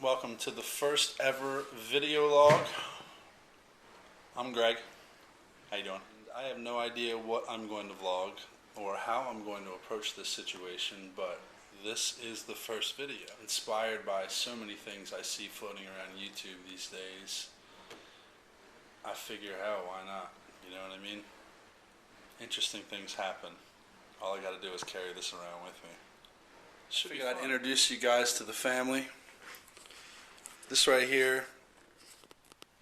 welcome to the first ever video log. I'm Greg. How you doing? I have no idea what I'm going to vlog or how I'm going to approach this situation, but this is the first video. Inspired by so many things I see floating around YouTube these days, I figure, hell, why not? You know what I mean? Interesting things happen. All I gotta do is carry this around with me. I figured I'd introduce you guys to the family. This right here,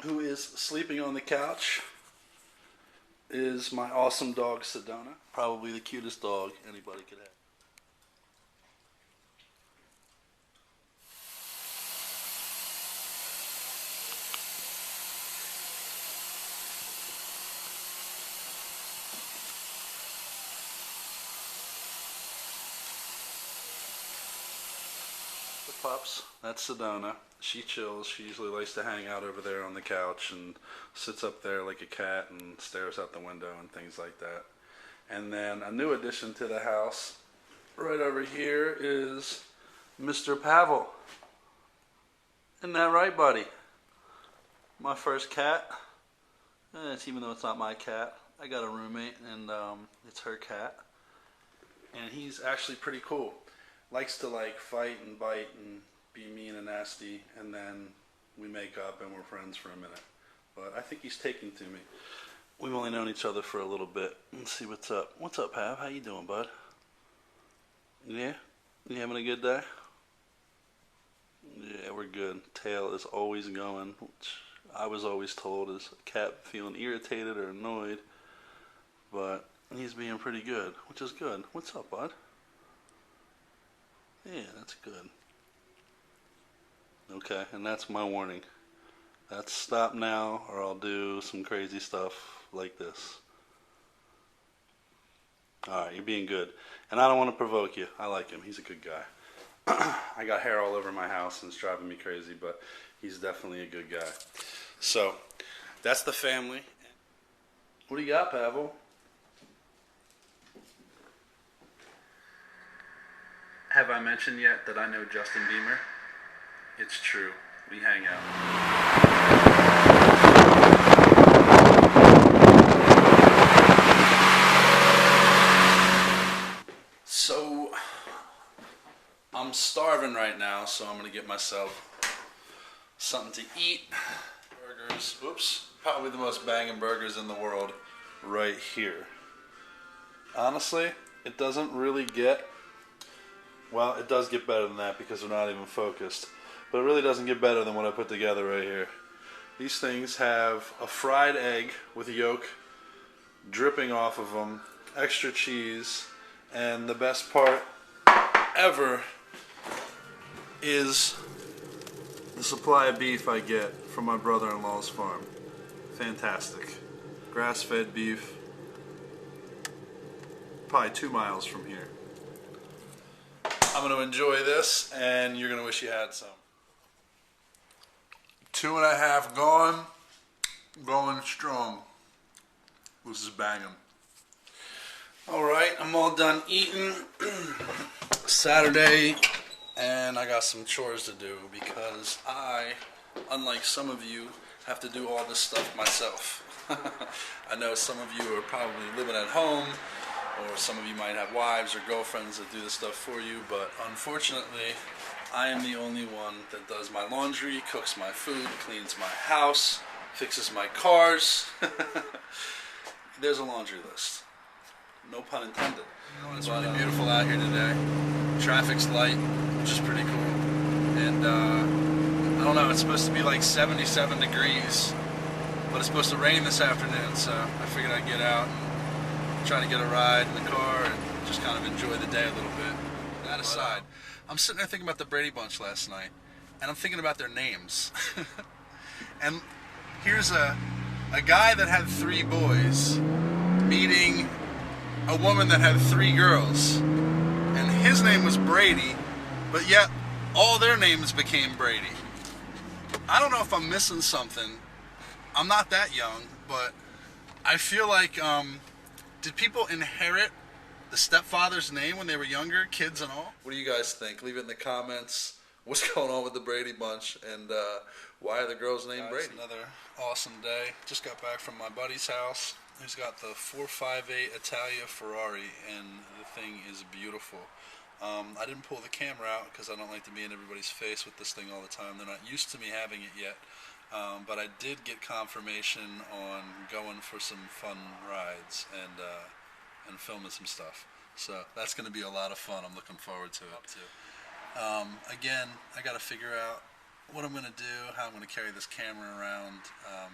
who is sleeping on the couch, is my awesome dog Sedona. Probably the cutest dog anybody could have. The pups, that's Sedona. She chills. She usually likes to hang out over there on the couch and sits up there like a cat and stares out the window and things like that. And then a new addition to the house, right over here, is Mr. Pavel. Isn't that right, buddy? My first cat. Even though it's not my cat, I got a roommate and it's her cat. And he's actually pretty cool. Likes to like fight and bite and be mean and nasty, and then we make up and we're friends for a minute. But I think he's taking to me. We've only known each other for a little bit. Let's see what's up. What's up, Pav? How you doing, bud? Yeah? You having a good day? Yeah, we're good. Tail is always going, which I was always told is a cat feeling irritated or annoyed. But he's being pretty good, which is good. What's up, bud? Yeah, that's good. Okay, and that's my warning. That's stop now or I'll do some crazy stuff like this. Alright, you're being good. And I don't want to provoke you. I like him. He's a good guy. I got hair all over my house and it's driving me crazy, but he's definitely a good guy. So, that's the family. What do you got, Pavel? Have I mentioned yet that I know Justin Bieber? It's true. We hang out. So, I'm starving right now, so I'm going to get myself something to eat. Burgers. Oops. Probably the most banging burgers in the world right here. Honestly, it doesn't really get... Well, it does get better than that because they're not even focused. But it really doesn't get better than what I put together right here. These things have a fried egg with yolk dripping off of them, extra cheese, and the best part ever is the supply of beef I get from my brother-in-law's farm. Fantastic. Grass-fed beef. Probably 2 miles from here. I'm going to enjoy this, and you're going to wish you had some. 2.5 gone, going strong. This is banging. Alright, I'm all done eating. Saturday, and I got some chores to do because I, unlike some of you, have to do all this stuff myself. I know some of you are probably living at home, or some of you might have wives or girlfriends that do this stuff for you, but unfortunately, I am the only one that does my laundry, cooks my food, cleans my house, fixes my cars. There's a laundry list. No pun intended. You know, it's really beautiful out here today. Traffic's light, which is pretty cool. And, I don't know, it's supposed to be like 77 degrees, but it's supposed to rain this afternoon, so I figured I'd get out and try to get a ride in the car and just kind of enjoy the day a little bit. That aside, I'm sitting there thinking about the Brady Bunch last night, and I'm thinking about their names. And here's a guy that had 3 boys meeting a woman that had 3 girls, and his name was Brady, but yet all their names became Brady. I don't know if I'm missing something. I'm not that young, but I feel like, did people inherit the stepfather's name when they were younger, kids and all? What do you guys think? Leave it in the comments. what's going on with the Brady Bunch, and why are the girls named Brady? Another awesome day. Just got back from my buddy's house. He's got the 458 Italia Ferrari, and the thing is beautiful. I didn't pull the camera out because I don't like to be in everybody's face with this thing all the time. They're not used to me having it yet. But I did get confirmation on going for some fun rides and filming some stuff. So that's going to be a lot of fun. I'm looking forward to it. Again, I got to figure out what I'm going to do, how I'm going to carry this camera around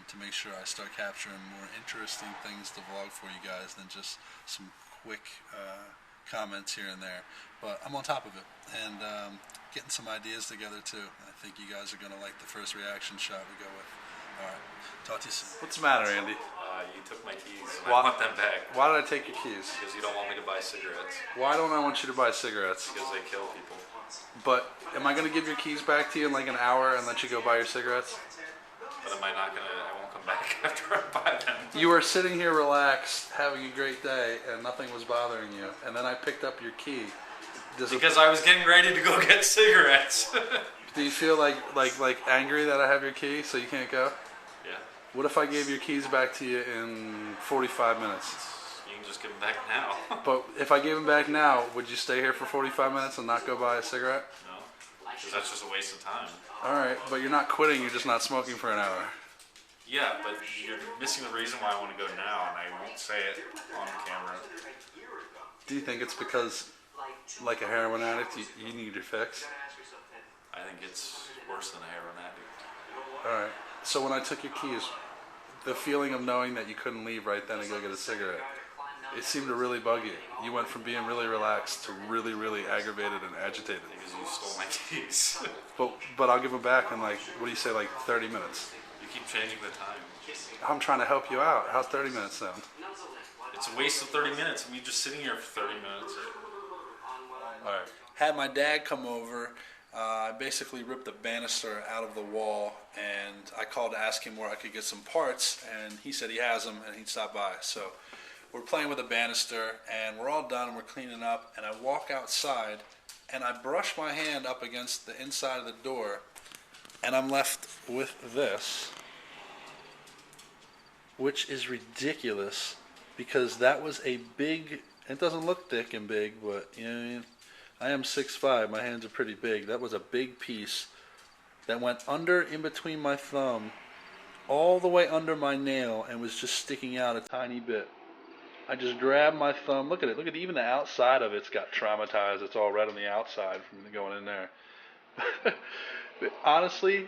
to make sure I start capturing more interesting things to vlog for you guys than just some quick comments here and there. But I'm on top of it and getting some ideas together too. I think you guys are going to like the first reaction shot we go with. Alright, talk to you soon. What's the matter, Andy? You took my keys, and I want them back. Why did I take your keys? Because you don't want me to buy cigarettes. Why don't I want you to buy cigarettes? Because they kill people. But am I going to give your keys back to you in like an hour and let you go buy your cigarettes? But am I not going to, I won't come back after I buy them. You were sitting here relaxed, having a great day, and nothing was bothering you. And then I picked up your key. Because I was getting ready to go get cigarettes. Do you feel like angry that I have your key so you can't go? Yeah. What if I gave your keys back to you in 45 minutes? You can just give them back now. But if I gave them back now, would you stay here for 45 minutes and not go buy a cigarette? No. Because that's just a waste of time. Alright, but you're not quitting, you're just not smoking for an hour. Yeah, but you're missing the reason why I want to go now, and I won't say it on camera. Do you think it's because, like a heroin addict, you need your fix? I think it's worse than a heroin addict. Alright, so when I took your keys, the feeling of knowing that you couldn't leave right then and go get a cigarette, it seemed to really bug you. You went from being really relaxed to really, really aggravated and agitated. Because you stole my keys. But I'll give them back in like, what do you say, like 30 minutes? You keep changing the time. I'm trying to help you out. How's 30 minutes sound? It's a waste of 30 minutes. We just sitting here for 30 minutes. Alright. Had my dad come over. I basically ripped the banister out of the wall, and I called to ask him where I could get some parts, and he said he has them, and he'd stop by. So we're playing with the banister, and we're all done, and we're cleaning up, and I walk outside, and I brush my hand up against the inside of the door, and I'm left with this, which is ridiculous, because that was a big, it doesn't look thick and big, but, you know what I mean? I am 6'5", my hands are pretty big. That was a big piece that went under in between my thumb, all the way under my nail, and was just sticking out a tiny bit. I just grabbed my thumb, look at it, even the outside of it's got traumatized, it's all red on the outside from going in there. But honestly,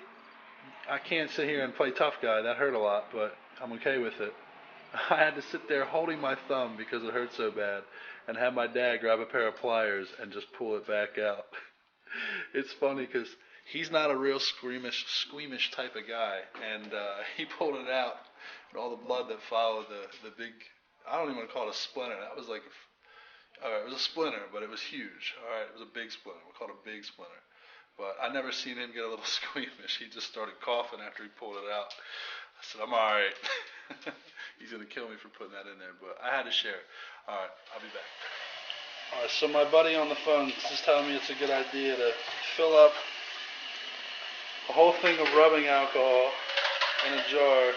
I can't sit here and play tough guy, that hurt a lot, but I'm okay with it. I had to sit there holding my thumb because it hurt so bad, and have my dad grab a pair of pliers and just pull it back out. It's funny because he's not a real squeamish type of guy, and he pulled it out, and all the blood that followed the big, I don't even want to call it a splinter. That was like, it was a splinter, but it was huge. Alright, it was a big splinter. We'll call it a big splinter. But I never seen him get a little squeamish. He just started coughing after he pulled it out. I said, I'm alright. He's going to kill me for putting that in there, but I had to share it. Alright, I'll be back. Alright, so my buddy on the phone is telling me it's a good idea to fill up a whole thing of rubbing alcohol in a jar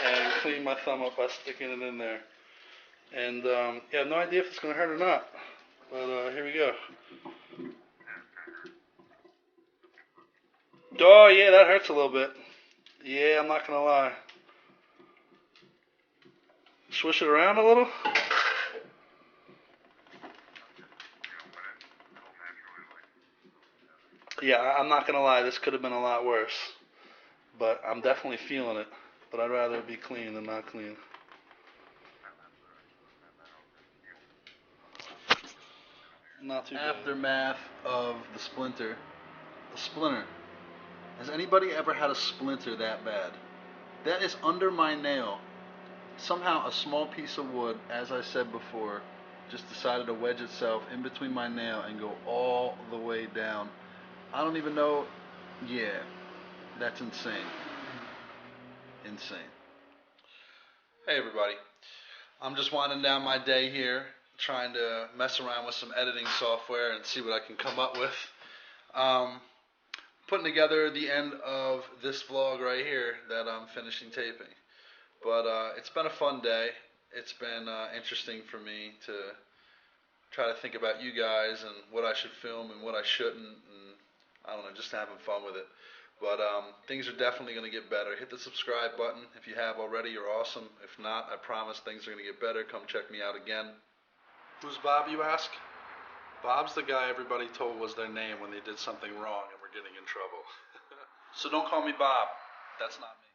and clean my thumb up by sticking it in there. And yeah, I have no idea if it's going to hurt or not, but here we go. Oh yeah, that hurts a little bit. Yeah, I'm not going to lie. Swish it around a little. Yeah, I'm not going to lie, this could have been a lot worse. But I'm definitely feeling it. But I'd rather it be clean than not clean. Not too bad. Aftermath of the splinter. The splinter. Has anybody ever had a splinter that bad? That is under my nail. Somehow a small piece of wood, as I said before, just decided to wedge itself in between my nail and go all the way down. I don't even know. Yeah, that's insane. Insane. Hey everybody. I'm just winding down my day here, trying to mess around with some editing software and see what I can come up with. putting together the end of this vlog right here that I'm finishing taping. But it's been a fun day. It's been interesting for me to try to think about you guys and what I should film and what I shouldn't, and I don't know, just having fun with it. But things are definitely going to get better. Hit the subscribe button if you have already. You're awesome. If not, I promise things are going to get better. Come check me out again. Who's Bob, you ask? Bob's the guy everybody told was their name when they did something wrong and were getting in trouble. So don't call me Bob. That's not me.